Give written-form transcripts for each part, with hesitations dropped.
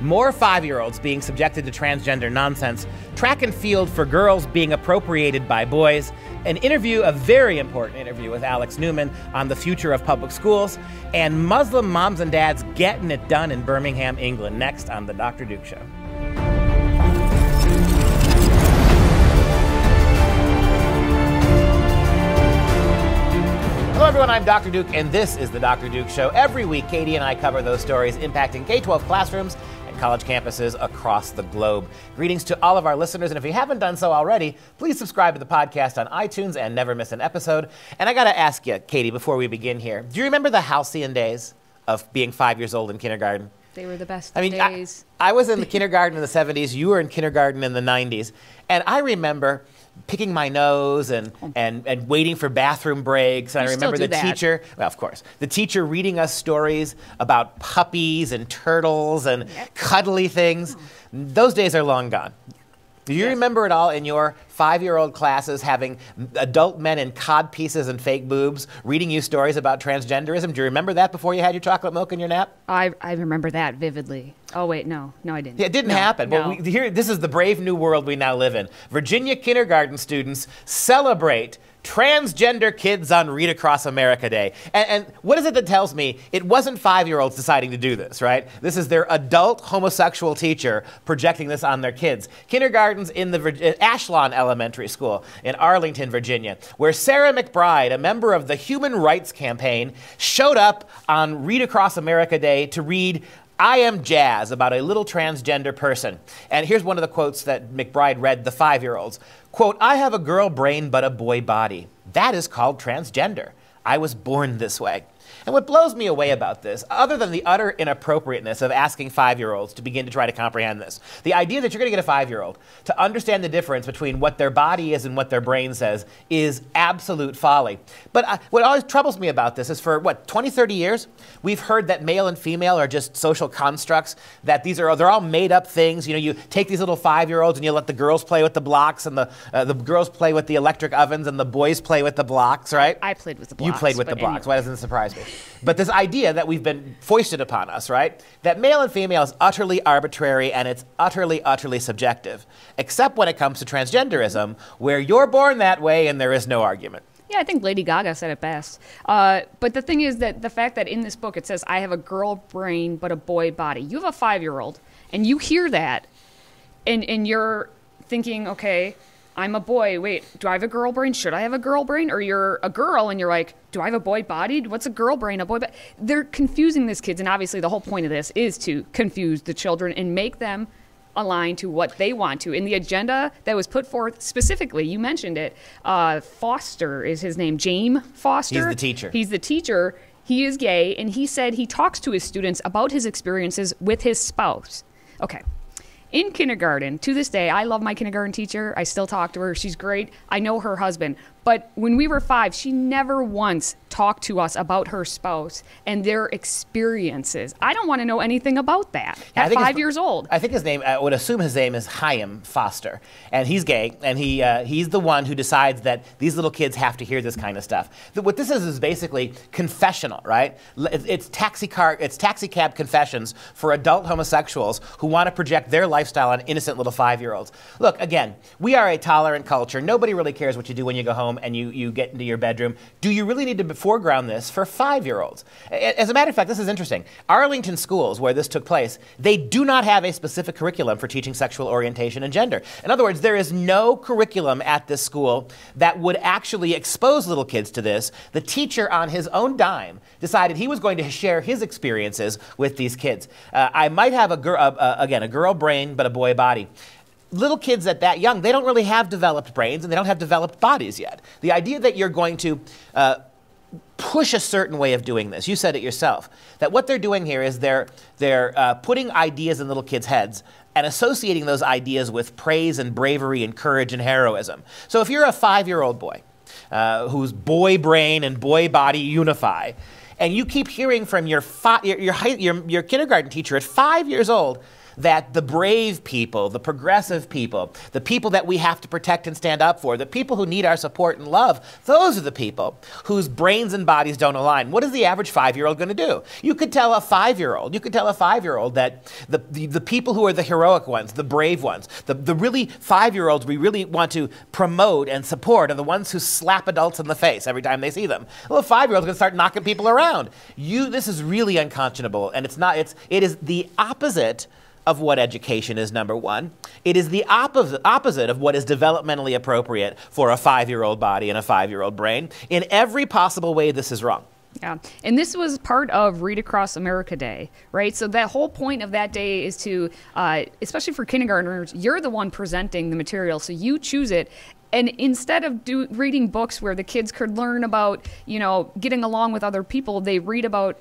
more 5-year-olds being subjected to transgender nonsense, track and field for girls being appropriated by boys, an interview, a very important interview with Alex Newman on the future of public schools, and Muslim moms and dads getting it done in Birmingham, England, next on The Dr. Duke Show. Hello everyone, I'm Dr. Duke, and this is The Dr. Duke Show. Every week, Katie and I cover those stories impacting K-12 classrooms and college campuses across the globe. Greetings to all of our listeners, and if you haven't done so already, please subscribe to the podcast on iTunes and never miss an episode. And I gotta ask you, Katie, before we begin here, do you remember the halcyon days of being 5 years old in kindergarten? They were the best days. I was in the kindergarten in the 70s, you were in kindergarten in the 90s, and I remember picking my nose and waiting for bathroom breaks. And I remember the teacher, well, of course, the teacher reading us stories about puppies and turtles and cuddly things. Those days are long gone. Do you remember at all in your 5-year-old classes having adult men in cod pieces and fake boobs reading you stories about transgenderism? Do you remember that before you had your chocolate milk in your nap? I remember that vividly. Oh, wait, no, I didn't. Yeah, it didn't happen. No. But this is the brave new world we now live in. Virginia kindergarten students celebrate Transgender Kids on Read Across America Day. And what is it that tells me it wasn't 5-year-olds deciding to do this, right? This is their adult homosexual teacher projecting this on their kids. Kindergartens in the Ashlawn Elementary School in Arlington, Virginia, where Sarah McBride, a member of the Human Rights Campaign, showed up on Read Across America Day to read I Am Jazz about a little transgender person. And here's one of the quotes that McBride read the 5-year-olds. Quote, "I have a girl brain but a boy body. That is called transgender. I was born this way." And what blows me away about this, other than the utter inappropriateness of asking 5-year-olds to begin to try to comprehend this, the idea that you're going to get a 5-year-old to understand the difference between what their body is and what their brain says is absolute folly. But what always troubles me about this is for, 20, 30 years, we've heard that male and female are just social constructs, that they're all made up things. You know, you take these little 5-year-olds and you let the girls play with the blocks and the girls play with the electric ovens and the boys play with the blocks, right? I played with the blocks. You played with the blocks. Why doesn't it surprise me? But this idea that we've been foisted upon us, right? That male and female is utterly arbitrary and it's utterly, utterly subjective. Except when it comes to transgenderism, where you're born that way and there is no argument. Yeah, I think Lady Gaga said it best. But the thing is that the fact that in this book it says, I have a girl brain but a boy body. You have a 5-year-old and you hear that and you're thinking, okay, I'm a boy. Wait, do I have a girl brain? Should I have a girl brain? Or you're a girl and you're like, do I have a boy body? What's a girl brain, a boy body? They're confusing these kids. And obviously the whole point of this is to confuse the children and make them align to what they want to. In the agenda that was put forth specifically, you mentioned it, Foster is his name, James Foster. He's the teacher. He's the teacher. He is gay. And he said he talks to his students about his experiences with his spouse. Okay. In kindergarten, to this day, I love my kindergarten teacher. I still talk to her. She's great. I know her husband. But when we were 5, she never once talked to us about her spouse and their experiences. I don't want to know anything about that at 5 years old. I think his name, I would assume his name is Chaim Foster. And he's gay, and he's the one who decides that these little kids have to hear this kind of stuff. What this is basically confessional, right? It's taxi cab confessions for adult homosexuals who want to project their lifestyle on innocent little 5-year-olds. Look, again, we are a tolerant culture. Nobody really cares what you do when you go home and you get into your bedroom. Do you really need to foreground this for 5-year-olds? As a matter of fact, this is interesting. Arlington schools, where this took place, they do not have a specific curriculum for teaching sexual orientation and gender. In other words, there is no curriculum at this school that would actually expose little kids to this. The teacher, on his own dime, decided he was going to share his experiences with these kids. I might have a girl brain, but a boy body. Little kids that young, they don't really have developed brains and they don't have developed bodies yet. The idea that you're going to push a certain way of doing this, you said it yourself, that what they're doing here is they're putting ideas in little kids' heads and associating those ideas with praise and bravery and courage and heroism. So if you're a 5-year-old boy whose boy brain and boy body unify, and you keep hearing from your kindergarten teacher at 5 years old that the brave people, the progressive people, the people that we have to protect and stand up for, the people who need our support and love, those are the people whose brains and bodies don't align. What is the average 5-year-old going to do? You could tell a 5-year-old that the people who are the heroic ones, the brave ones, the really 5-year-olds we really want to promote and support are the ones who slap adults in the face every time they see them. Well, a 5-year-old's going to start knocking people around. This is really unconscionable, and it is the opposite of what education is, number one. It is the opposite of what is developmentally appropriate for a 5-year-old body and a 5-year-old brain. In every possible way, this is wrong. Yeah, and this was part of Read Across America Day, right? So that whole point of that day is to, especially for kindergartners, you're the one presenting the material, so you choose it. And instead of reading books where the kids could learn about, getting along with other people, they read about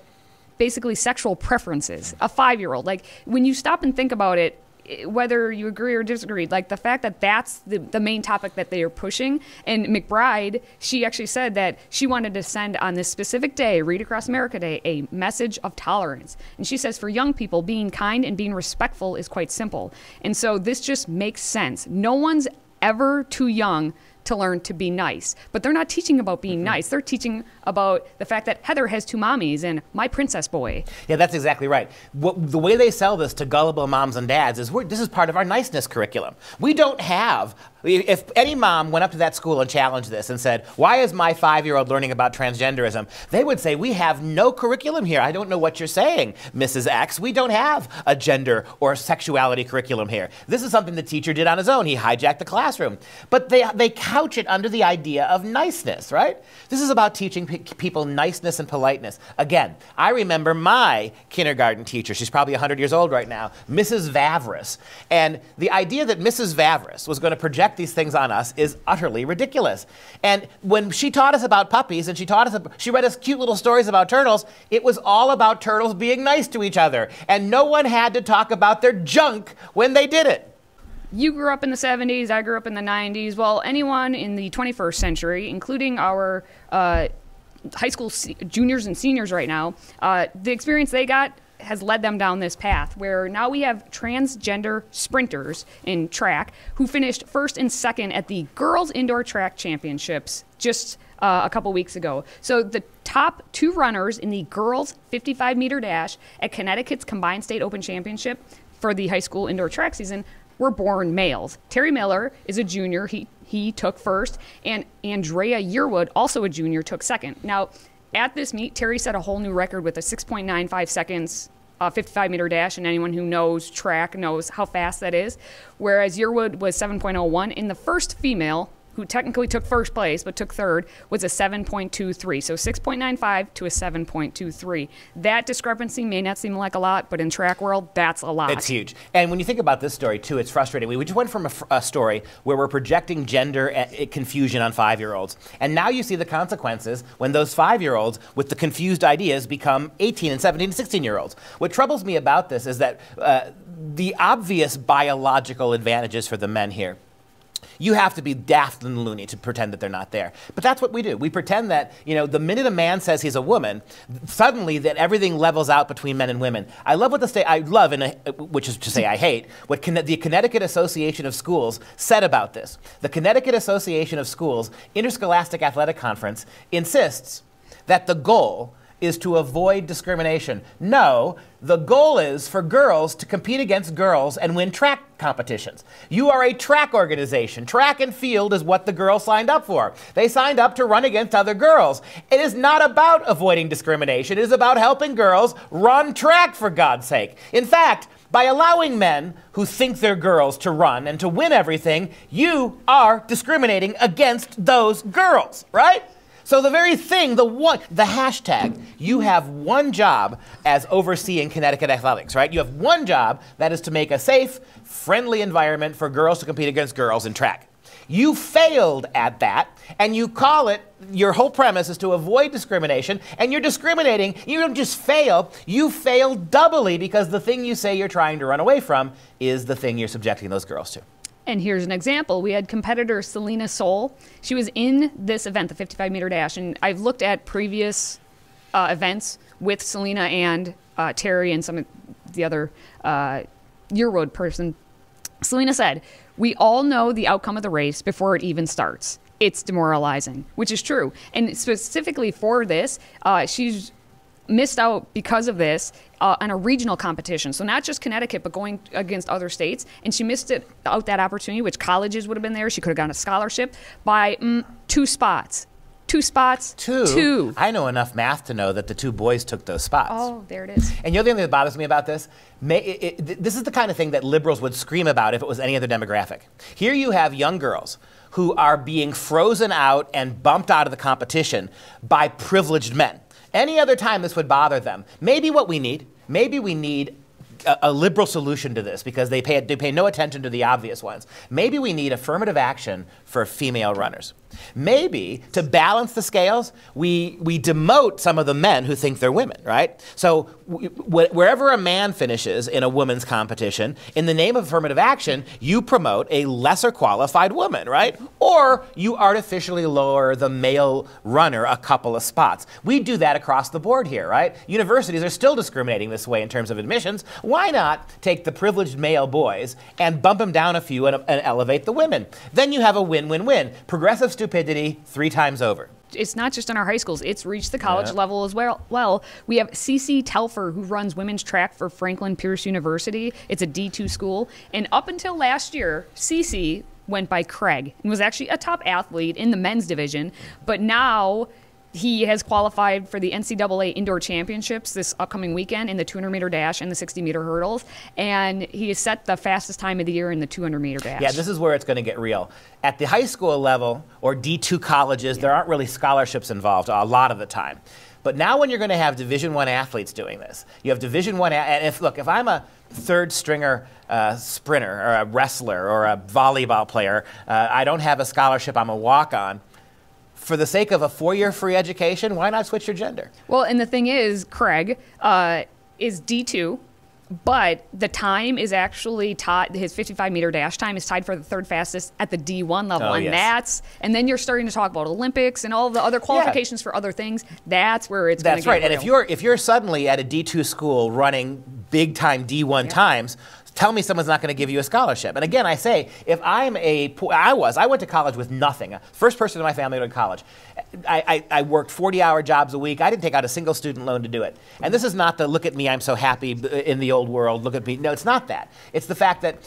basically sexual preferences. A 5-year-old, like when you stop and think about it, whether you agree or disagree, like the fact that that's the main topic that they are pushing. And McBride, she actually said that she wanted to send on this specific day, Read Across America Day, a message of tolerance. And she says for young people, being kind and being respectful is quite simple. And so this just makes sense. No one's ever too young to learn to be nice. But they're not teaching about being nice. They're teaching about the fact that Heather has 2 mommies and my princess boy. Yeah, that's exactly right. The way they sell this to gullible moms and dads is this is part of our niceness curriculum. We don't have, if any mom went up to that school and challenged this and said, why is my 5-year-old learning about transgenderism? They would say, we have no curriculum here. I don't know what you're saying, Mrs. X. We don't have a gender or sexuality curriculum here. This is something the teacher did on his own. He hijacked the classroom. But they couch it under the idea of niceness, right? This is about teaching people niceness and politeness. Again, I remember my kindergarten teacher. She's probably 100 years old right now, Mrs. Vavris. And the idea that Mrs. Vavris was going to project these things on us is utterly ridiculous. And when she taught us about puppies and she read us cute little stories about turtles, it was all about turtles being nice to each other. And no one had to talk about their junk when they did it. You grew up in the 70s, I grew up in the 90s. Well, anyone in the 21st century, including our high school juniors and seniors right now, the experience they got has led them down this path where now we have transgender sprinters in track who finished first and second at the Girls Indoor Track Championships just a couple weeks ago. So the top 2 runners in the girls 55-meter dash at Connecticut's Combined State Open Championship for the high school indoor track season were born males. Terry Miller is a junior. He took first, and Andrea Yearwood, also a junior, took second. Now, at this meet, Terry set a whole new record with a 6.95 seconds 55-meter dash, and anyone who knows track knows how fast that is, whereas Yearwood was 7.01. In the first female, who technically took first place but took third, was a 7.23. So 6.95 to a 7.23. That discrepancy may not seem like a lot, but in track world, that's a lot. It's huge. And when you think about this story, too, it's frustrating. We just went from a story where we're projecting gender confusion on 5-year-olds. And now you see the consequences when those 5-year-olds with the confused ideas become 18 and 17 and 16-year-olds. What troubles me about this is that the obvious biological advantages for the men here, you have to be daft and loony to pretend that they're not there. But that's what we do. We pretend that, the minute a man says he's a woman, suddenly that everything levels out between men and women. I love what which is to say I hate, what the Connecticut Association of Schools said about this. The Connecticut Association of Schools Interscholastic Athletic Conference insists that the goal is to avoid discrimination. No, the goal is for girls to compete against girls and win track competitions. You are a track organization. Track and field is what the girls signed up for. They signed up to run against other girls. It is not about avoiding discrimination. It is about helping girls run track, for God's sake. In fact, by allowing men who think they're girls to run and to win everything, you are discriminating against those girls, right? So the very thing, the hashtag, you have one job as overseeing Connecticut athletics, right? You have one job, that is to make a safe, friendly environment for girls to compete against girls in track. You failed at that, and you call it, your whole premise is to avoid discrimination, and you're discriminating. You don't just fail, you fail doubly because the thing you say you're trying to run away from is the thing you're subjecting those girls to. And here's an example. We had competitor Selena Soul. She was in this event, the 55-meter dash, and I've looked at previous events with Selena and Terry and some of the other your road person. Selena said, "We all know the outcome of the race before it even starts. It's demoralizing," which is true. And specifically for this, she's missed out because of this on a regional competition. So not just Connecticut, but going against other states. And she missed out that opportunity, which colleges would have been there. She could have gotten a scholarship by 2 spots. 2 spots. Two. I know enough math to know that the 2 boys took those spots. Oh, there it is. And the other thing that bothers me about this, this is the kind of thing that liberals would scream about if it was any other demographic. Here you have young girls who are being frozen out and bumped out of the competition by privileged men. Any other time this would bother them. Maybe we need a liberal solution to this because they pay no attention to the obvious ones. Maybe we need affirmative action for female runners. Maybe to balance the scales, we demote some of the men who think they're women, right? So wherever a man finishes in a women's competition, in the name of affirmative action, you promote a lesser qualified woman, right? Or you artificially lower the male runner a couple of spots. We do that across the board here, right? Universities are still discriminating this way in terms of admissions. Why not take the privileged male boys and bump them down a few and elevate the women? Then you have a win-win-win. Progressive stupidity 3 times over. It's not just in our high schools. It's reached the college level as well. We have CC Telfer, who runs women's track for Franklin Pierce University. It's a D2 school. And up until last year, CC went by Craig and was actually a top athlete in the men's division. But now he has qualified for the NCAA Indoor Championships this upcoming weekend in the 200-meter dash and the 60-meter hurdles. And he has set the fastest time of the year in the 200-meter dash. Yeah, this is where it's going to get real. At the high school level or D2 colleges, there aren't really scholarships involved a lot of the time. But now when you're going to have Division I athletes doing this, you have Division I, and if I'm a third stringer sprinter or a wrestler or a volleyball player, I don't have a scholarship, I'm a walk-on. For the sake of a 4-year free education, why not switch your gender? Well, and the thing is, Craig is D2, but the time is actually tied, his 55-meter dash time is tied for the 3rd fastest at the D1 level. And then you're starting to talk about Olympics and all the other qualifications for other things. That's where it's going to get real. That's right. And if you're suddenly at a D2 school running big-time D1 times, tell me someone's not going to give you a scholarship. And again, I say, if I went to college with nothing. First person in my family to go to college. I worked 40-hour jobs a week. I didn't take out a single student loan to do it. And this is not the look at me, I'm so happy in the old world, look at me. No, it's not that. It's the fact that,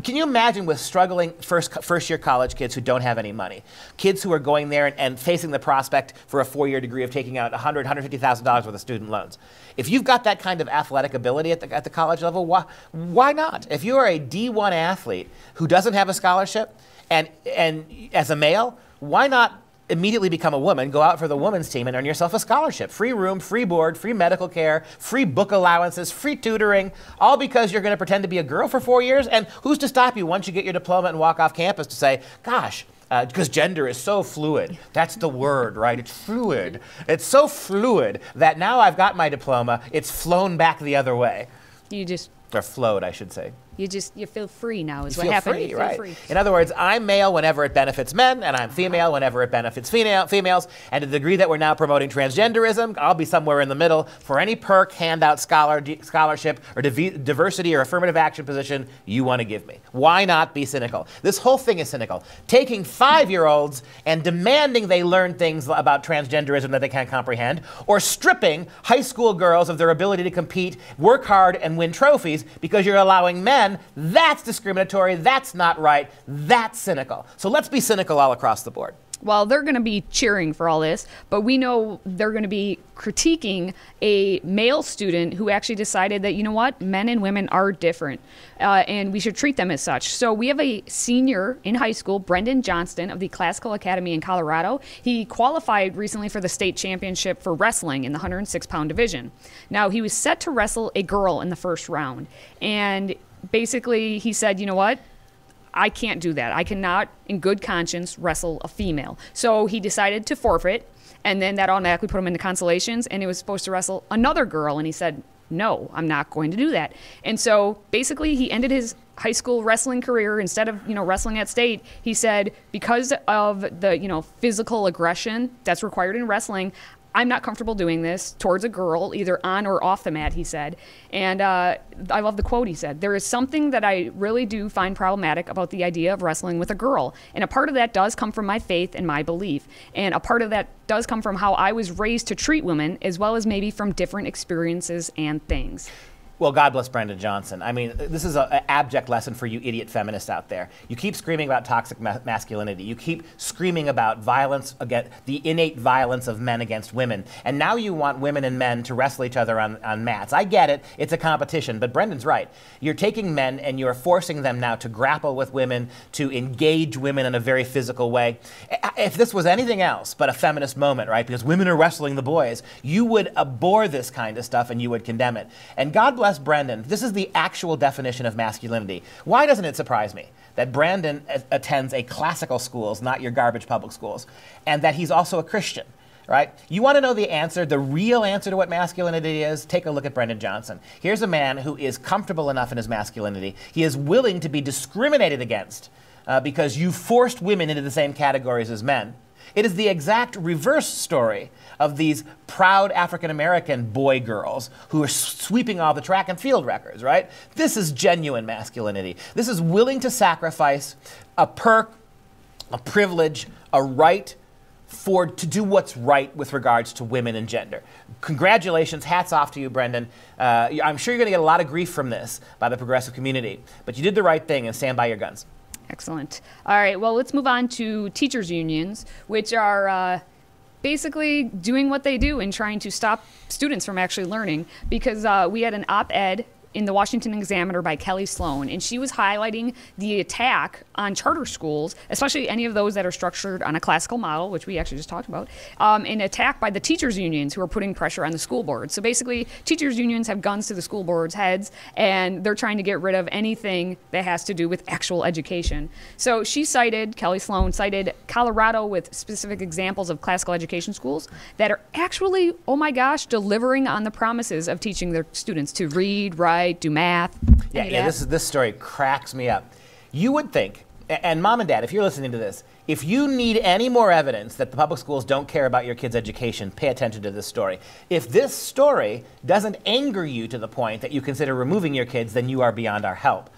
can you imagine with struggling first-year college kids who don't have any money? Kids who are going there and facing the prospect for a 4-year degree of taking out $100,000, $150,000 worth of student loans. If you've got that kind of athletic ability at the college level, why not? If you're a D1 athlete who doesn't have a scholarship, and as a male, why not immediately become a woman, go out for the women's team and earn yourself a scholarship? Free room, free board, free medical care, free book allowances, free tutoring, all because you're going to pretend to be a girl for 4 years? And who's to stop you once you get your diploma and walk off campus to say, gosh, because gender is so fluid. That's the word, right? It's fluid. It's so fluid that now I've got my diploma, it's flown back the other way. Or flowed, I should say. You feel free now is you what happened. You feel free. In other words, I'm male whenever it benefits men, and I'm female whenever it benefits females. And to the degree that we're now promoting transgenderism, I'll be somewhere in the middle for any perk, handout, scholarship, or diversity or affirmative action position you want to give me. Why not be cynical? This whole thing is cynical. Taking 5-year-olds and demanding they learn things about transgenderism that they can't comprehend, or stripping high school girls of their ability to compete, work hard, and win trophies because you're allowing men. That's discriminatory, that's not right, that's cynical. So let's be cynical all across the board. Well, they're going to be cheering for all this, but we know they're going to be critiquing a male student who actually decided that, you know what, men and women are different, and we should treat them as such. So we have a senior in high school, Brendan Johnston of the Classical Academy in Colorado. He qualified recently for the state championship for wrestling in the 106-pound division. Now, he was set to wrestle a girl in the first round, and basically he said, you know what? I can't do that. I cannot, in good conscience, wrestle a female. So he decided to forfeit, and then that automatically put him into consolations, and he was supposed to wrestle another girl, and he said, no, I'm not going to do that. And so basically he ended his high school wrestling career. Instead of, wrestling at state, he said, because of the, physical aggression that's required in wrestling, I'm not comfortable doing this towards a girl, either on or off the mat, he said. And I love the quote he said, "There is something that I really do find problematic about the idea of wrestling with a girl. And a part of that does come from my faith and my belief. And a part of that does come from how I was raised to treat women, as well as maybe from different experiences and things." Well, God bless Brendan Johnson. I mean, this is an abject lesson for you idiot feminists out there. You keep screaming about toxic masculinity. You keep screaming about violence, against the innate violence of men against women. And now you want women and men to wrestle each other on mats. I get it. It's a competition. But Brendan's right. You're taking men and you're forcing them now to grapple with women, to engage women in a very physical way. If this was anything else but a feminist moment, right, because women are wrestling the boys, you would abhor this kind of stuff and you would condemn it. And God bless Brendan. This is the actual definition of masculinity. Why doesn't it surprise me that Brandon attends a classical schools, not your garbage public schools, and that he's also a Christian, right? You want to know the answer, the real answer to what masculinity is? Take a look at Brendan Johnson. Here's a man who is comfortable enough in his masculinity. He is willing to be discriminated against because you forced women into the same categories as men. It is the exact reverse story of these proud African-American boy girls who are sweeping all the track and field records, right? This is genuine masculinity. This is willing to sacrifice a perk, a privilege, a right to do what's right with regards to women and gender. Congratulations, hats off to you, Brendan. I'm sure you're going to get a lot of grief from this by the progressive community, but you did the right thing and stand by your guns. Excellent. All right, well, let's move on to teachers' unions, which are basically doing what they do and trying to stop students from actually learning, because we had an op-ed in the Washington Examiner by Kelly Sloan, and she was highlighting the attack on charter schools, especially any of those that are structured on a classical model, which we actually just talked about, an attack by the teachers' unions who are putting pressure on the school board. So basically, teachers' unions have guns to the school board's heads, and they're trying to get rid of anything that has to do with actual education. So Kelly Sloan cited Colorado with specific examples of classical education schools that are actually, oh my gosh, delivering on the promises of teaching their students to read, write, do math. Yeah, this story cracks me up. You would think, and mom and dad, if you're listening to this, if you need any more evidence that the public schools don't care about your kids' education, pay attention to this story. If this story doesn't anger you to the point that you consider removing your kids, then you are beyond our help.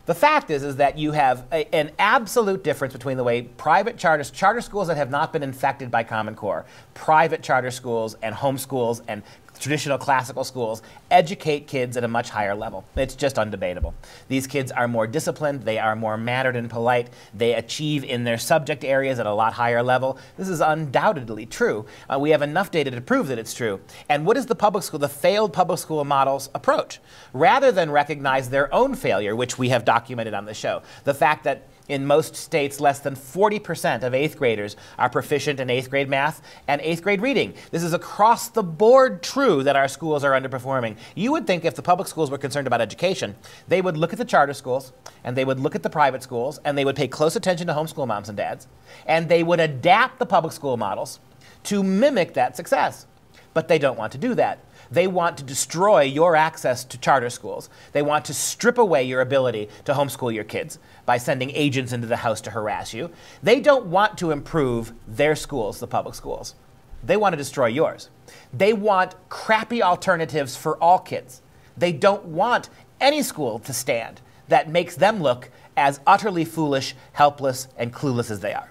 The fact is that you have an absolute difference between the way private charter schools that have not been infected by Common Core, private charter schools and homeschools and traditional classical schools educate kids at a much higher level. It's just undebatable. These kids are more disciplined, they are more mannered and polite, they achieve in their subject areas at a lot higher level. This is undoubtedly true. We have enough data to prove that it's true. And what is the failed public school model's approach? Rather than recognize their own failure, which we have documented on the show, the fact that in most states, less than 40% of 8th graders are proficient in 8th grade math and 8th grade reading. This is across the board true that our schools are underperforming. You would think if the public schools were concerned about education, they would look at the charter schools and they would look at the private schools and they would pay close attention to homeschool moms and dads and they would adapt the public school models to mimic that success. But they don't want to do that. They want to destroy your access to charter schools. They want to strip away your ability to homeschool your kids by sending agents into the house to harass you. They don't want to improve their schools, the public schools. They want to destroy yours. They want crappy alternatives for all kids. They don't want any school to stand that makes them look as utterly foolish, helpless, and clueless as they are.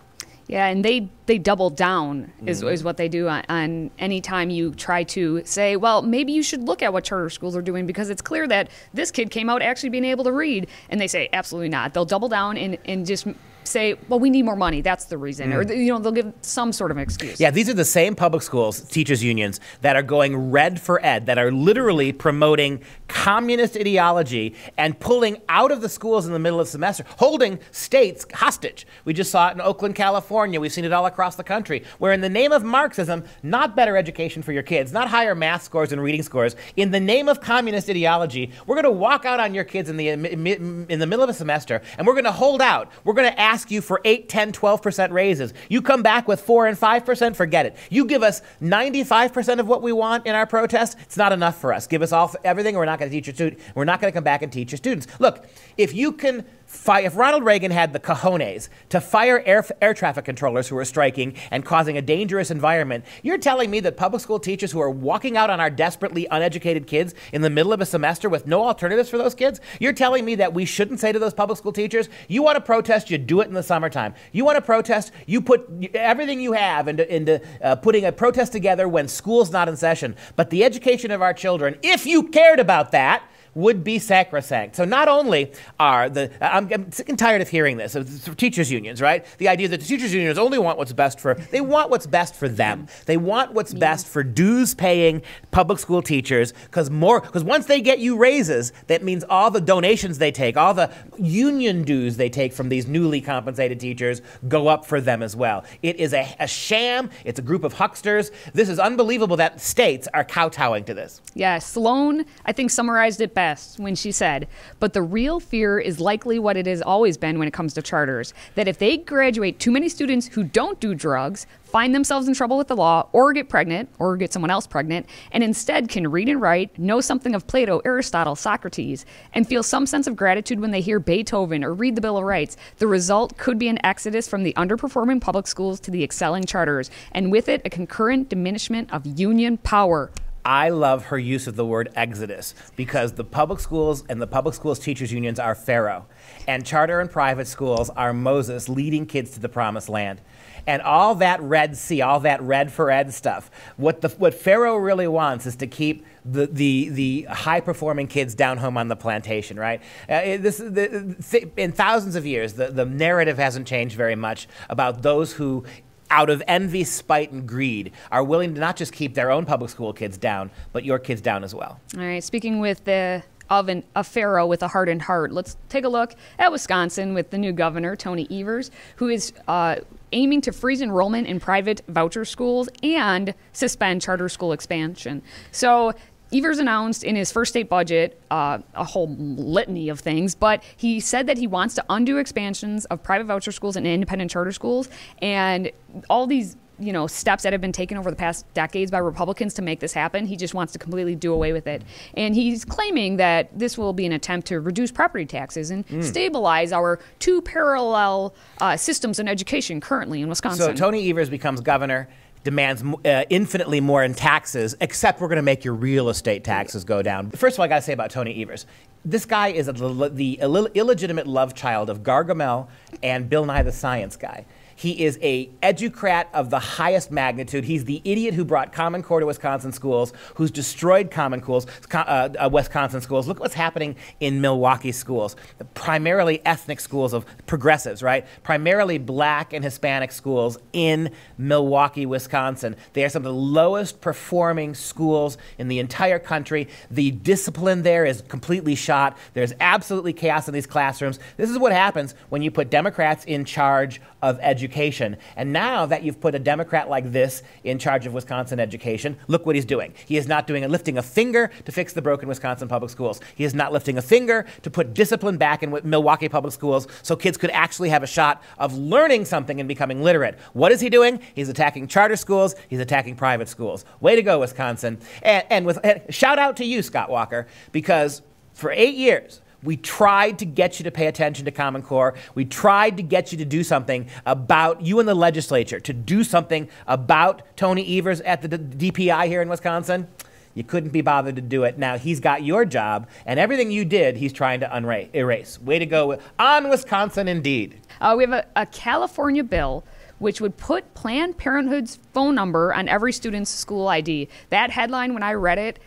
Yeah, and they double down is what they do on any time you try to say, well, maybe you should look at what charter schools are doing because it's clear that this kid came out actually being able to read. And they say, absolutely not. They'll double down and just say, well, we need more money. That's the reason. Or, they'll give some sort of excuse. Yeah, these are the same public schools, teachers' unions, that are going red for ed, that are literally promoting communist ideology and pulling out of the schools in the middle of the semester, holding states hostage. We just saw it in Oakland, California. We've seen it all across the country, where in the name of Marxism, not better education for your kids, not higher math scores and reading scores, in the name of communist ideology, we're going to walk out on your kids in the middle of a semester, and we're going to hold out. We're going to ask you for 8, 10, 12% raises. You come back with 4 and 5%, forget it. You give us 95% of what we want in our protest, it's not enough for us. Give us everything, or we're not going to teach your students. We're not going to come back and teach your students. Look, if you can If Ronald Reagan had the cojones to fire air traffic controllers who were striking and causing a dangerous environment, you're telling me that public school teachers who are walking out on our desperately uneducated kids in the middle of a semester with no alternatives for those kids, you're telling me that we shouldn't say to those public school teachers, you want to protest, you do it in the summertime. You want to protest, you put everything you have into putting a protest together when school's not in session. But the education of our children, if you cared about that, would be sacrosanct. So not only are I'm sick and tired of hearing this, of teachers' unions, right? The idea that the teachers' unions only want what's best for, they want what's best for them. They want what's best for dues-paying public school teachers, because once they get you raises, that means all the donations they take, all the union dues they take from these newly compensated teachers go up for them as well. It is a sham. It's a group of hucksters. This is unbelievable that states are kowtowing to this. Yeah, Sloan, I think, summarized it best when she said, but the real fear is likely what it has always been when it comes to charters, that if they graduate too many students who don't do drugs, find themselves in trouble with the law, or get pregnant, or get someone else pregnant, and instead can read and write, know something of Plato, Aristotle, Socrates, and feel some sense of gratitude when they hear Beethoven or read the Bill of Rights, the result could be an exodus from the underperforming public schools to the excelling charters, and with it, a concurrent diminishment of union power. I love her use of the word exodus, because the public schools and the public schools teachers unions are Pharaoh, and charter and private schools are Moses leading kids to the promised land. And all that Red Sea, all that Red for Ed stuff, what Pharaoh really wants is to keep the high-performing kids down home on the plantation, right? In thousands of years, the narrative hasn't changed very much about those who, out of envy, spite, and greed, are willing to not just keep their own public school kids down, but your kids down as well. All right, speaking with a pharaoh with a hardened heart, let's take a look at Wisconsin with the new governor, Tony Evers, who is aiming to freeze enrollment in private voucher schools and suspend charter school expansion. So Evers announced in his first state budget a whole litany of things, but he said that he wants to undo expansions of private voucher schools and independent charter schools, and all these steps that have been taken over the past decades by Republicans to make this happen. He just wants to completely do away with it. And he's claiming that this will be an attempt to reduce property taxes and stabilize our two parallel systems in education currently in Wisconsin. So Tony Evers becomes governor, demands infinitely more in taxes, except we're going to make your real estate taxes go down. First of all, I got to say about Tony Evers, this guy is the illegitimate love child of Gargamel and Bill Nye the Science Guy. He is a educrat of the highest magnitude. He's the idiot who brought Common Core to Wisconsin schools, who's destroyed Wisconsin schools. Look what's happening in Milwaukee schools. Primarily ethnic schools of progressives, right? Primarily black and Hispanic schools in Milwaukee, Wisconsin. They are some of the lowest performing schools in the entire country. The discipline there is completely shot. There's absolutely chaos in these classrooms. This is what happens when you put Democrats in charge of education. And now that you've put a Democrat like this in charge of Wisconsin education, look what he's doing. He is not lifting a finger to fix the broken Wisconsin public schools. He is not lifting a finger to put discipline back in Milwaukee public schools so kids could actually have a shot of learning something and becoming literate. What is he doing? He's attacking charter schools. He's attacking private schools. Way to go, Wisconsin. And shout out to you, Scott Walker, because for 8 years, we tried to get you to pay attention to Common Core. We tried to get you to do something about you in the legislature, to do something about Tony Evers at the DPI here in Wisconsin. You couldn't be bothered to do it. Now he's got your job, and everything you did, he's trying to erase. Way to go on Wisconsin, indeed. We have a California bill which would put Planned Parenthood's phone number on every student's school ID. That headline, when I read it,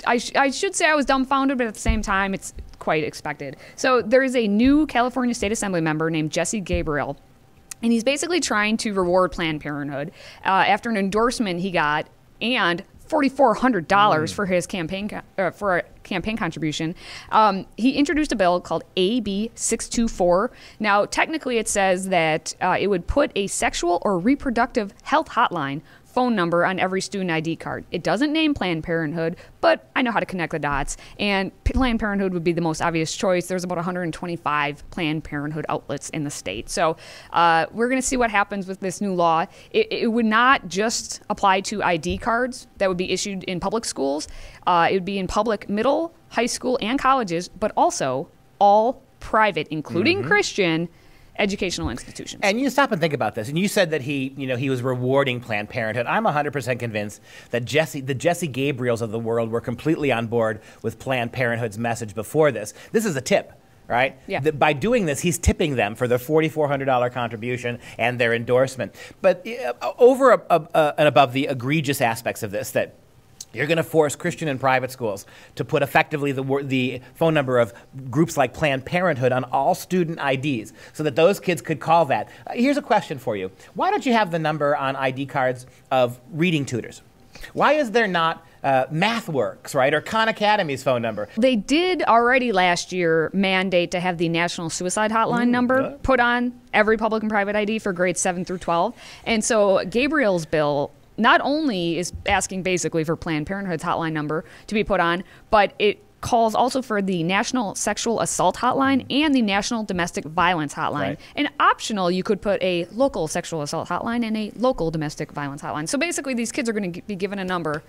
I should say I was dumbfounded, but at the same time, it's quite expected. So there is a new California State Assembly member named Jesse Gabriel, and he's basically trying to reward Planned Parenthood after an endorsement he got and $4,400 for his campaign for a campaign contribution. He introduced a bill called AB 624. Now, technically, it says that it would put a sexual or reproductive health hotline phone number on every student ID card. It doesn't name Planned Parenthood, but I know how to connect the dots. And Planned Parenthood would be the most obvious choice. There's about 125 Planned Parenthood outlets in the state. So we're going to see what happens with this new law. It would not just apply to ID cards that would be issued in public schools. It would be in public middle, high school, and colleges, but also all private, including Christian, educational institutions. And you stop and think about this. And you said that he was rewarding Planned Parenthood. I'm 100% convinced that the Jesse Gabriels of the world were completely on board with Planned Parenthood's message before this. This is a tip, right? Yeah. By doing this, he's tipping them for their $4,400 contribution and their endorsement. But over and above the egregious aspects of this, that you're going to force Christian and private schools to put effectively the phone number of groups like Planned Parenthood on all student IDs so that those kids could call that. Here's a question for you. Why don't you have the number on ID cards of reading tutors? Why is there not MathWorks, right, or Khan Academy's phone number? They did already last year mandate to have the National Suicide Hotline number put on every public and private ID for grades 7 through 12. And so Gabriel's bill not only is asking basically for Planned Parenthood's hotline number to be put on, but it calls also for the National Sexual Assault Hotline and the National Domestic Violence Hotline. Right. And optional, you could put a local sexual assault hotline and a local domestic violence hotline. So basically, these kids are going to be given a number.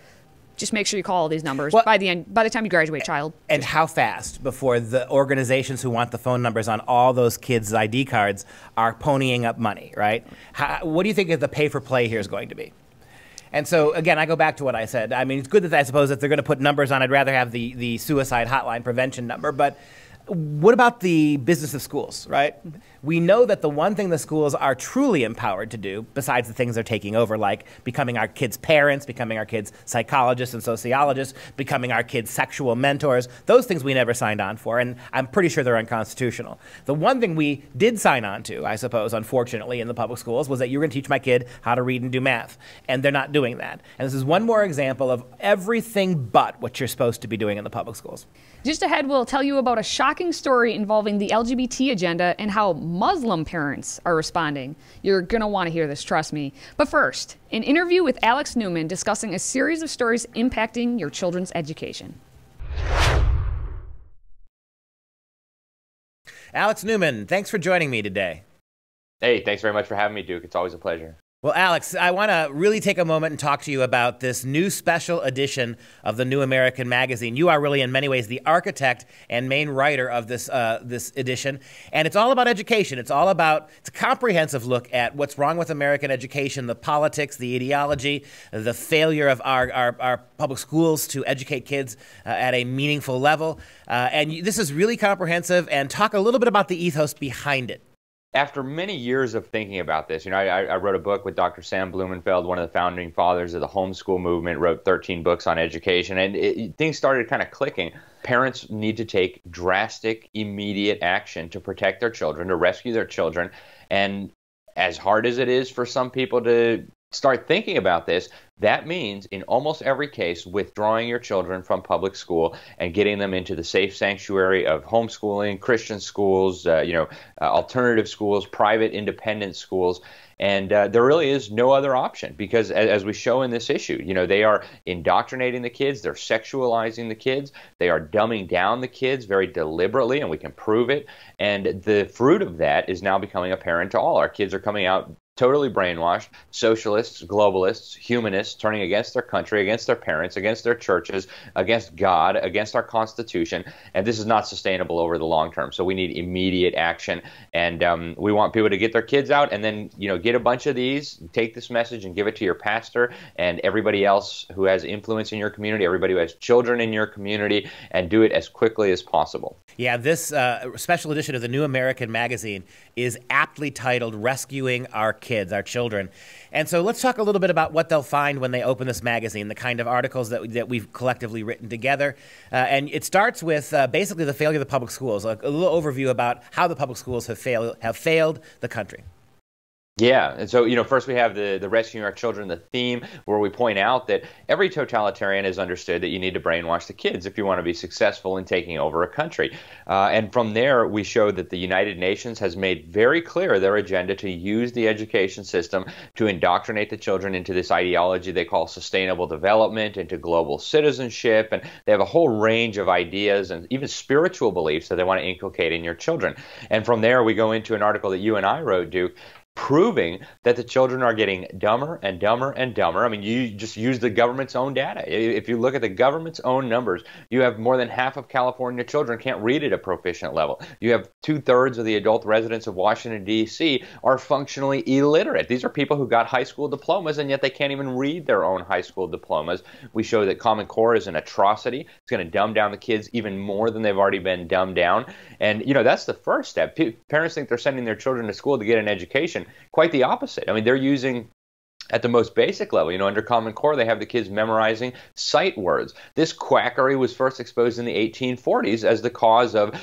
Just make sure you call all these numbers by the time you graduate, child. And how fast before the organizations who want the phone numbers on all those kids' ID cards are ponying up money, right? What do you think the pay for play here is going to be? And so, again, I go back to what I said. I mean, it's good that I suppose if they're going to put numbers on, I'd rather have the suicide hotline prevention number. But what about the business of schools, right? We know that the one thing the schools are truly empowered to do, besides the things they're taking over, like becoming our kids' parents, becoming our kids' psychologists and sociologists, becoming our kids' sexual mentors, those things we never signed on for, and I'm pretty sure they're unconstitutional. The one thing we did sign on to, I suppose, unfortunately, in the public schools, was that you're going to teach my kid how to read and do math, and they're not doing that. And this is one more example of everything but what you're supposed to be doing in the public schools. Just ahead, we'll tell you about a shocking story involving the LGBT agenda and how Muslim parents are responding. You're going to want to hear this, trust me. But first, an interview with Alex Newman discussing a series of stories impacting your children's education. Alex Newman, thanks for joining me today. Hey, thanks very much for having me, Duke. It's always a pleasure. Well, Alex, I want to really take a moment and talk to you about this new special edition of the New American Magazine. You are really, in many ways, the architect and main writer of this edition, and it's all about education. It's a comprehensive look at what's wrong with American education, the politics, the ideology, the failure of our public schools to educate kids at a meaningful level. And this is really comprehensive, and talk a little bit about the ethos behind it. After many years of thinking about this, I wrote a book with Dr. Sam Blumenfeld, one of the founding fathers of the homeschool movement, wrote 13 books on education, and things started kind of clicking. Parents need to take drastic, immediate action to protect their children, to rescue their children. And as hard as it is for some people to start thinking about this, that means in almost every case withdrawing your children from public school and getting them into the safe sanctuary of homeschooling, Christian schools, alternative schools, private independent schools. And there really is no other option because, as we show in this issue, they are indoctrinating the kids, they're sexualizing the kids, they are dumbing down the kids very deliberately, and we can prove it. And the fruit of that is now becoming apparent to all. Our kids are coming out totally brainwashed, socialists, globalists, humanists, turning against their country, against their parents, against their churches, against God, against our Constitution, and this is not sustainable over the long term. So we need immediate action, and we want people to get their kids out and then, get a bunch of these, take this message and give it to your pastor and everybody else who has influence in your community, everybody who has children in your community, and do it as quickly as possible. Yeah, this special edition of the New American Magazine is aptly titled Rescuing Our Kids, Our Children. And so let's talk a little bit about what they'll find when they open this magazine, the kind of articles that we've collectively written together. And it starts with basically the failure of the public schools, a little overview about how the public schools have failed the country. Yeah, and so, first we have the Rescuing Our Children, the theme, where we point out that every totalitarian has understood that you need to brainwash the kids if you want to be successful in taking over a country. And from there, we show that the United Nations has made very clear their agenda to use the education system to indoctrinate the children into this ideology they call sustainable development, into global citizenship, and they have a whole range of ideas and even spiritual beliefs that they want to inculcate in your children. And from there, we go into an article that you and I wrote, Duke, proving that the children are getting dumber and dumber and dumber. I mean, you just use the government's own data. If you look at the government's own numbers, you have more than half of California children can't read at a proficient level. You have 2/3 of the adult residents of Washington, D.C. are functionally illiterate. These are people who got high school diplomas, and yet they can't even read their own high school diplomas. We show that Common Core is an atrocity. It's going to dumb down the kids even more than they've already been dumbed down. And, that's the first step. Parents think they're sending their children to school to get an education. Quite the opposite. I mean, they're using, at the most basic level, under Common Core, they have the kids memorizing sight words. This quackery was first exposed in the 1840s as the cause of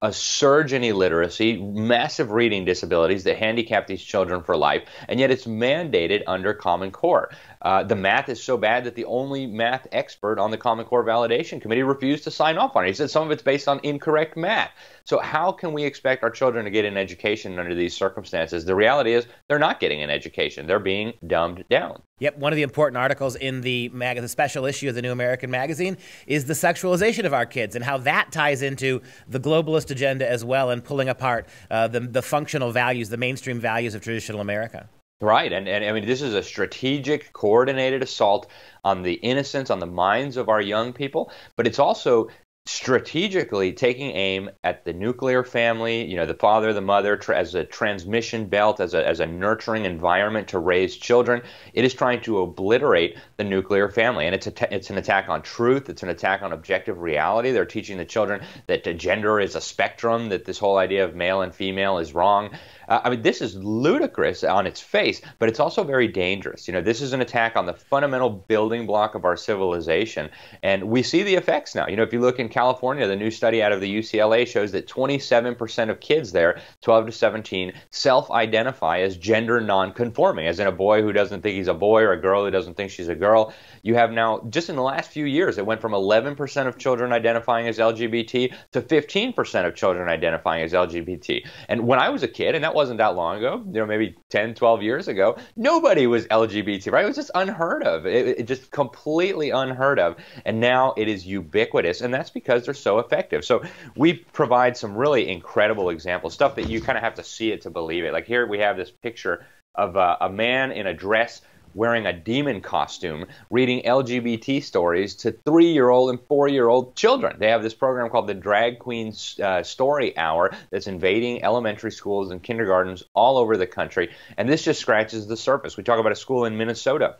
a surge in illiteracy, massive reading disabilities that handicap these children for life, and yet it's mandated under Common Core. The math is so bad that the only math expert on the Common Core Validation Committee refused to sign off on it. He said some of it's based on incorrect math. So how can we expect our children to get an education under these circumstances? The reality is they're not getting an education. They're being dumbed down. Yep, one of the important articles in the special issue of the New American Magazine is the sexualization of our kids and how that ties into the globalist agenda as well, and pulling apart the functional values, the mainstream values of traditional America. Right, and I mean, this is a strategic, coordinated assault on the innocence, on the minds of our young people, but it's also strategically taking aim at the nuclear family, the father, the mother, as a transmission belt, as a nurturing environment to raise children. It is trying to obliterate the nuclear family, and it's an attack on truth. It's an attack on objective reality. They're teaching the children that gender is a spectrum, that this whole idea of male and female is wrong. I mean, this is ludicrous on its face, but it's also very dangerous. This is an attack on the fundamental building block of our civilization, and we see the effects now. If you look in California, the new study out of the UCLA shows that 27% of kids there, 12 to 17, self-identify as gender non-conforming, as in a boy who doesn't think he's a boy or a girl who doesn't think she's a girl. You have now, just in the last few years, it went from 11% of children identifying as LGBT to 15% of children identifying as LGBT. And when I was a kid, and that wasn't that long ago, maybe 10, 12 years ago, nobody was LGBT, right? It was just unheard of. It just completely unheard of. And now it is ubiquitous, and that's because they're so effective. So we provide some really incredible examples, stuff that you kind of have to see it to believe it. Like here we have this picture of a man in a dress wearing a demon costume, reading LGBT stories to 3-year-old and 4-year-old children. They have this program called the Drag Queen Story Hour that's invading elementary schools and kindergartens all over the country. And this just scratches the surface. We talk about a school in Minnesota.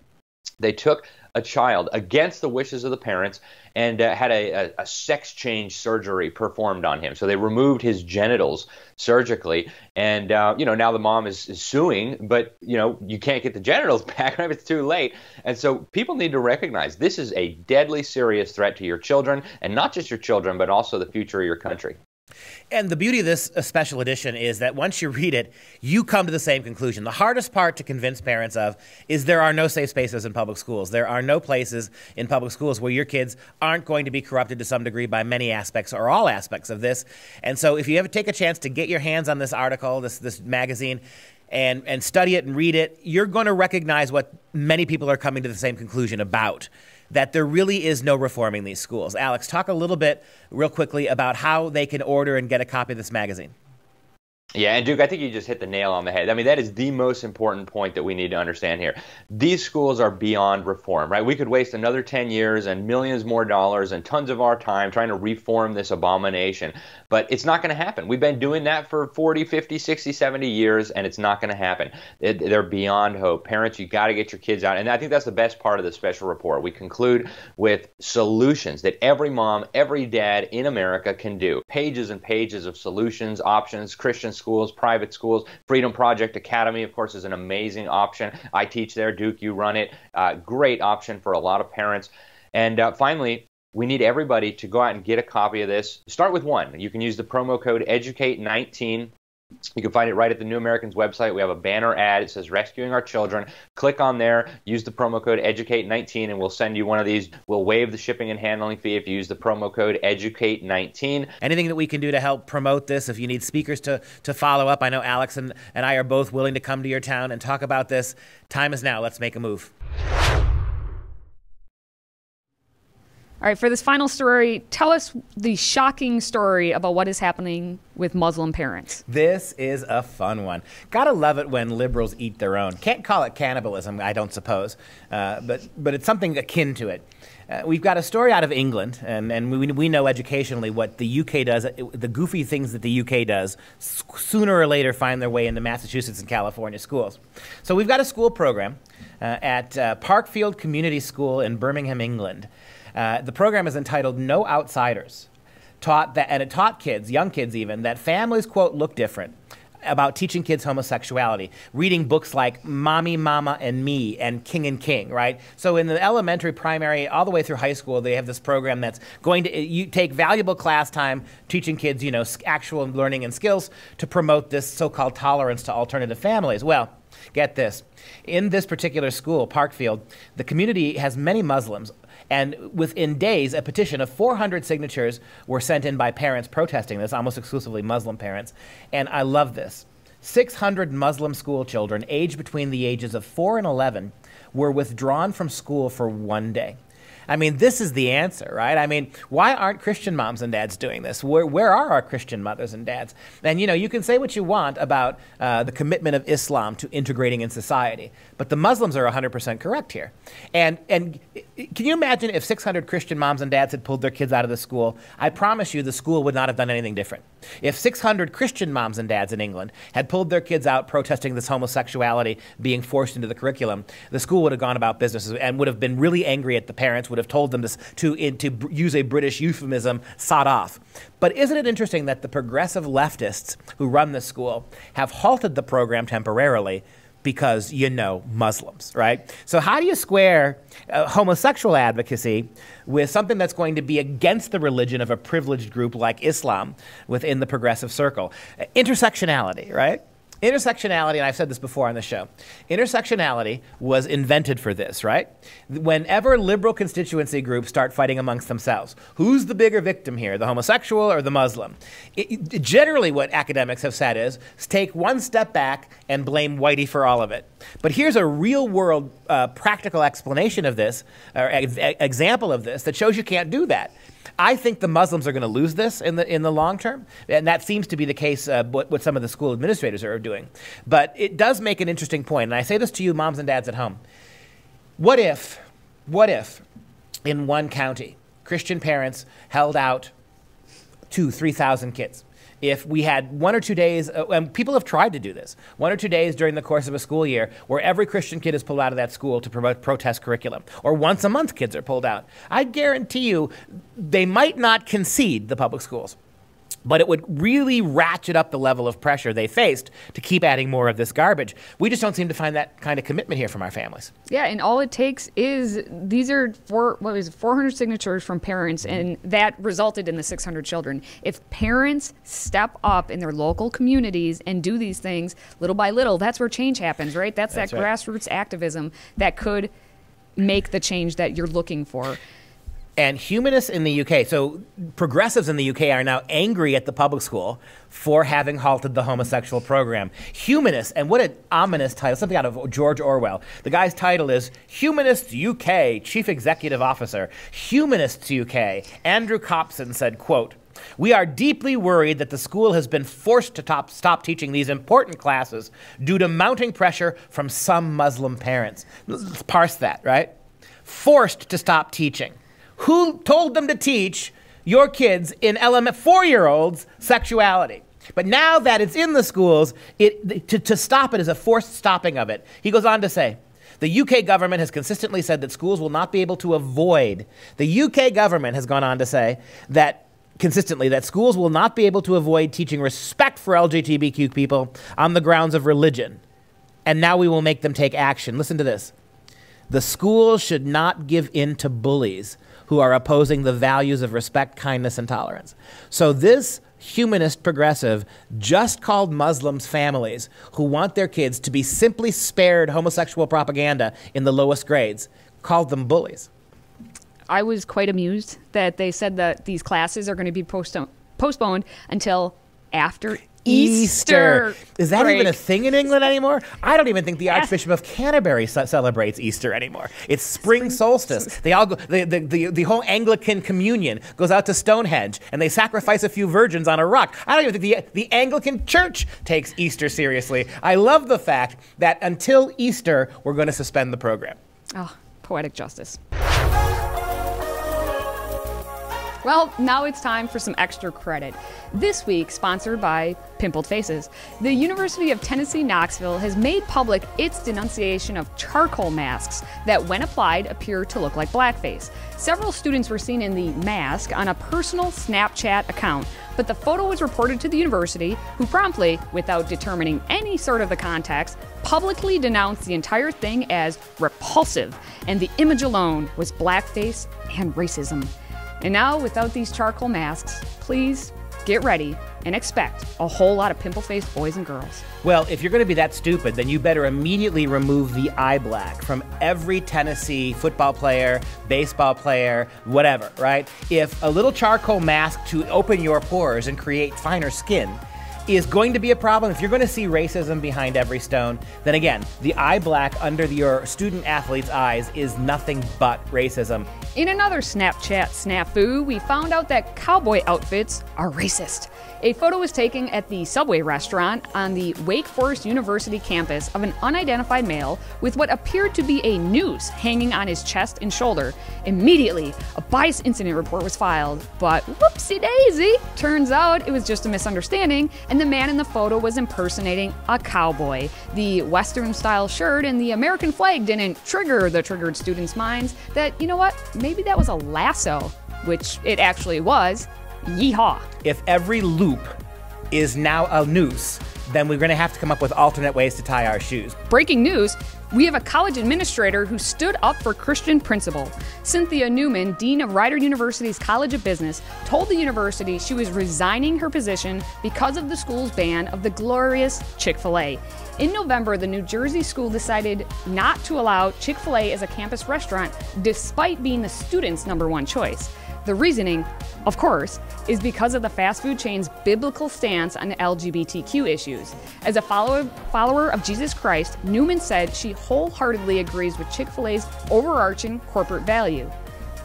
They took a child against the wishes of the parents and had a sex change surgery performed on him. So they removed his genitals surgically, and now the mom is suing, but you can't get the genitals back if it's too late. And so people need to recognize this is a deadly serious threat to your children, and not just your children, but also the future of your country. And the beauty of this special edition is that once you read it, you come to the same conclusion. The hardest part to convince parents of is there are no safe spaces in public schools. There are no places in public schools where your kids aren't going to be corrupted to some degree by many aspects or all aspects of this. And so if you ever take a chance to get your hands on this article, this magazine, and study it and read it, you're going to recognize what many people are coming to the same conclusion about, that there really is no reforming these schools. Alex, talk a little bit real quickly about how they can order and get a copy of this magazine. Yeah, and Duke, I think you just hit the nail on the head. I mean, that is the most important point that we need to understand here. These schools are beyond reform, right? We could waste another 10 years and millions more dollars and tons of our time trying to reform this abomination, but it's not going to happen. We've been doing that for 40, 50, 60, 70 years, and it's not going to happen. They're beyond hope. Parents, you got to get your kids out, and I think that's the best part of the special report. We conclude with solutions that every mom, every dad in America can do. Pages and pages of solutions, options, Christian schools, private schools. FreedomProject Academy, of course, is an amazing option. I teach there. Duke, you run it. Great option for a lot of parents. And finally, we need everybody to go out and get a copy of this. Start with one. You can use the promo code EDUCATE19 You can find it right at the New Americans website. We have a banner ad. It says Rescuing Our Children. Click on there, use the promo code EDUCATE19, and we'll send you one of these. We'll waive the shipping and handling fee if you use the promo code EDUCATE19. Anything that we can do to help promote this, if you need speakers to follow up, I know Alex and I are both willing to come to your town and talk about this. Time is now. Let's make a move. All right, for this final story, tell us the shocking story about what is happening with Muslim parents. This is a fun one. Gotta love it when liberals eat their own. Can't call it cannibalism, I don't suppose, but it's something akin to it. We've got a story out of England, and we know educationally what the UK does, the goofy things that the UK does, sooner or later find their way into Massachusetts and California schools. So we've got a school program at Parkfield Community School in Birmingham, England. The program is entitled No Outsiders, and it taught kids, young kids even, that families, quote, look different, about teaching kids homosexuality, reading books like Mommy, Mama, and Me and King, right? So in the elementary, primary, all the way through high school, they have this program that's going to you take valuable class time teaching kids, you know, actual learning and skills to promote this so-called tolerance to alternative families. Well, get this. In this particular school, Parkfield, the community has many Muslims. And within days, a petition of 400 signatures were sent in by parents protesting this, almost exclusively Muslim parents. And I love this. 600 Muslim school children aged between the ages of 4 and 11 were withdrawn from school for one day. I mean, this is the answer, right? I mean, why aren't Christian moms and dads doing this? Where are our Christian mothers and dads? And, you know, you can say what you want about the commitment of Islam to integrating in society, but the Muslims are 100% correct here. And can you imagine if 600 Christian moms and dads had pulled their kids out of the school? I promise you the school would not have done anything different. If 600 Christian moms and dads in England had pulled their kids out protesting this homosexuality being forced into the curriculum, the school would have gone about business and would have been really angry at the parents, would have told them to use a British euphemism, sod off. But isn't it interesting that the progressive leftists who run this school have halted the program temporarily because, you know, Muslims, right? So how do you square homosexual advocacy with something that's going to be against the religion of a privileged group like Islam within the progressive circle? Intersectionality, right? Intersectionality, and I've said this before on the show, intersectionality was invented for this, right? Whenever liberal constituency groups start fighting amongst themselves, who's the bigger victim here, the homosexual or the Muslim? Generally what academics have said is take one step back and blame whitey for all of it. But here's a real-world practical explanation of this, or example of this, that shows you can't do that. I think the Muslims are going to lose this in the long term, and that seems to be the case what some of the school administrators are doing. But it does make an interesting point, and I say this to you moms and dads at home. What if in one county, Christian parents held out 2,000-3,000 kids? If we had 1 or 2 days, and people have tried to do this, 1 or 2 days during the course of a school year where every Christian kid is pulled out of that school to promote protest curriculum, or once a month kids are pulled out, I guarantee you they might not concede the public schools, but it would really ratchet up the level of pressure they faced to keep adding more of this garbage. We just don't seem to find that kind of commitment here from our families. Yeah, and all it takes is, these are 400 signatures from parents, and that resulted in the 600 children. If parents step up in their local communities and do these things little by little, that's where change happens, right? That's that grassroots activism that could make the change that you're looking for. And humanists in the UK, so progressives in the UK are now angry at the public school for having halted the homosexual program. Humanists, and what an ominous title, something out of George Orwell. The guy's title is Humanists UK, Chief Executive Officer. Humanists UK, Andrew Copson said, quote, "We are deeply worried that the school has been forced to stop teaching these important classes due to mounting pressure from some Muslim parents." Let's parse that, right? Forced to stop teaching. Who told them to teach your kids in 4-year-olds sexuality? But now that it's in the schools, to stop it is a forced stopping of it. He goes on to say, the UK government has consistently said that schools will not be able to avoid. The UK government has gone on to say that consistently that schools will not be able to avoid teaching respect for LGBTQ people on the grounds of religion. And now we will make them take action. Listen to this. The schools should not give in to bullies who are opposing the values of respect, kindness, and tolerance. So this humanist progressive just called Muslims families who want their kids to be simply spared homosexual propaganda in the lowest grades, called them bullies. I was quite amused that they said that these classes are going to be postponed until after Easter. Is that break. even a thing in England anymore? I don't even think the Archbishop of Canterbury celebrates Easter anymore. It's spring solstice. They all go. The whole Anglican communion goes out to Stonehenge, and they sacrifice a few virgins on a rock. I don't even think the Anglican Church takes Easter seriously. I love the fact that until Easter, we're going to suspend the program. Oh, poetic justice. Well, now it's time for some extra credit. This week, sponsored by Pimpled Faces, the University of Tennessee, Knoxville has made public its denunciation of charcoal masks that, when applied, appear to look like blackface. Several students were seen in the mask on a personal Snapchat account, but the photo was reported to the university, who promptly, without determining any sort of the context, publicly denounced the entire thing as repulsive, and the image alone was blackface and racism. And now, without these charcoal masks, please get ready and expect a whole lot of pimple-faced boys and girls. Well, if you're going to be that stupid, then you better immediately remove the eye black from every Tennessee football player, baseball player, whatever, right? If a little charcoal mask to open your pores and create finer skin is going to be a problem, if you're going to see racism behind every stone, then again, the eye black under your student athlete's eyes is nothing but racism. In another Snapchat snafu, we found out that cowboy outfits are racist. A photo was taken at the Subway restaurant on the Wake Forest University campus of an unidentified male with what appeared to be a noose hanging on his chest and shoulder. Immediately, a bias incident report was filed, but whoopsie daisy! Turns out it was just a misunderstanding, and the man in the photo was impersonating a cowboy. The Western-style shirt and the American flag didn't trigger the triggered students' minds that, you know what, maybe that was a lasso, which it actually was. Yeehaw. If every loop is now a noose, then we're going to have to come up with alternate ways to tie our shoes. Breaking news, we have a college administrator who stood up for Christian principle. Cynthia Newman, dean of Rider University's College of Business, told the university she was resigning her position because of the school's ban of the glorious Chick-fil-A. In November, the New Jersey school decided not to allow Chick-fil-A as a campus restaurant, despite being the students' #1 choice. The reasoning, of course, is because of the fast food chain's biblical stance on LGBTQ issues. As a follower of Jesus Christ, Newman said she wholeheartedly agrees with Chick-fil-A's overarching corporate value.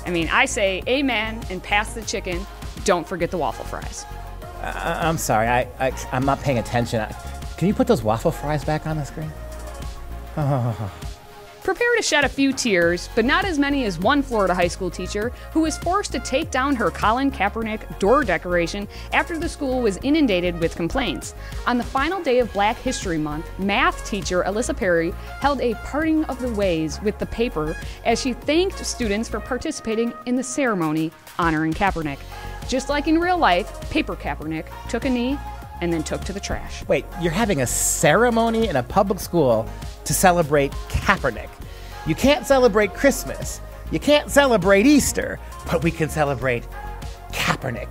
I mean, I say amen and pass the chicken. Don't forget the waffle fries. I'm sorry, I'm not paying attention. Can you put those waffle fries back on the screen? Prepare to shed a few tears, but not as many as one Florida high school teacher who was forced to take down her Colin Kaepernick door decoration after the school was inundated with complaints. On the final day of Black History Month, math teacher Alyssa Perry held a parting of the ways with the paper as she thanked students for participating in the ceremony honoring Kaepernick. Just like in real life, Paper Kaepernick took a knee and then took to the trash. Wait, you're having a ceremony in a public school to celebrate Kaepernick. You can't celebrate Christmas. You can't celebrate Easter, but we can celebrate Kaepernick.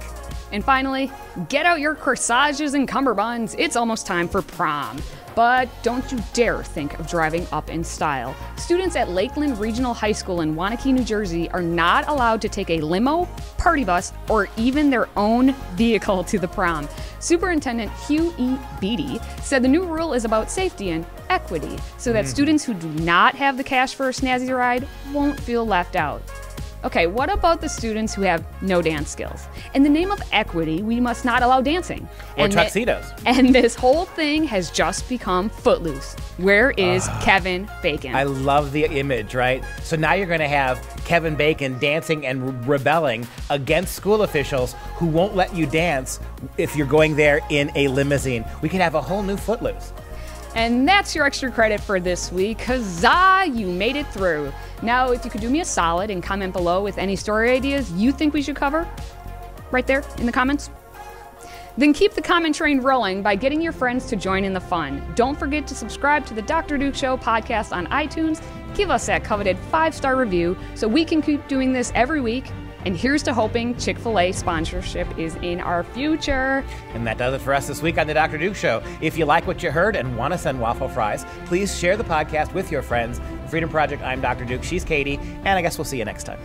And finally, get out your corsages and cummerbunds. It's almost time for prom. But don't you dare think of driving up in style. Students at Lakeland Regional High School in Waunakee, New Jersey are not allowed to take a limo, party bus, or even their own vehicle to the prom. Superintendent Hugh E. Beatty said the new rule is about safety and equity, so that students who do not have the cash for a snazzy ride won't feel left out. Okay, what about the students who have no dance skills? In the name of equity, we must not allow dancing. Or tuxedos. And this whole thing has just become Footloose. Where is Kevin Bacon? I love the image, right? So now you're going to have Kevin Bacon dancing and rebelling against school officials who won't let you dance if you're going there in a limousine. We could have a whole new Footloose. And that's your extra credit for this week. Huzzah, you made it through. Now, if you could do me a solid and comment below with any story ideas you think we should cover, right there in the comments, then keep the comment train rolling by getting your friends to join in the fun. Don't forget to subscribe to the Dr. Duke Show podcast on iTunes. Give us that coveted 5-star review so we can keep doing this every week. And here's to hoping Chick-fil-A sponsorship is in our future. And that does it for us this week on The Dr. Duke Show. If you like what you heard and want to send waffle fries, please share the podcast with your friends. Freedom Project, I'm Dr. Duke. She's Katie. And I guess we'll see you next time.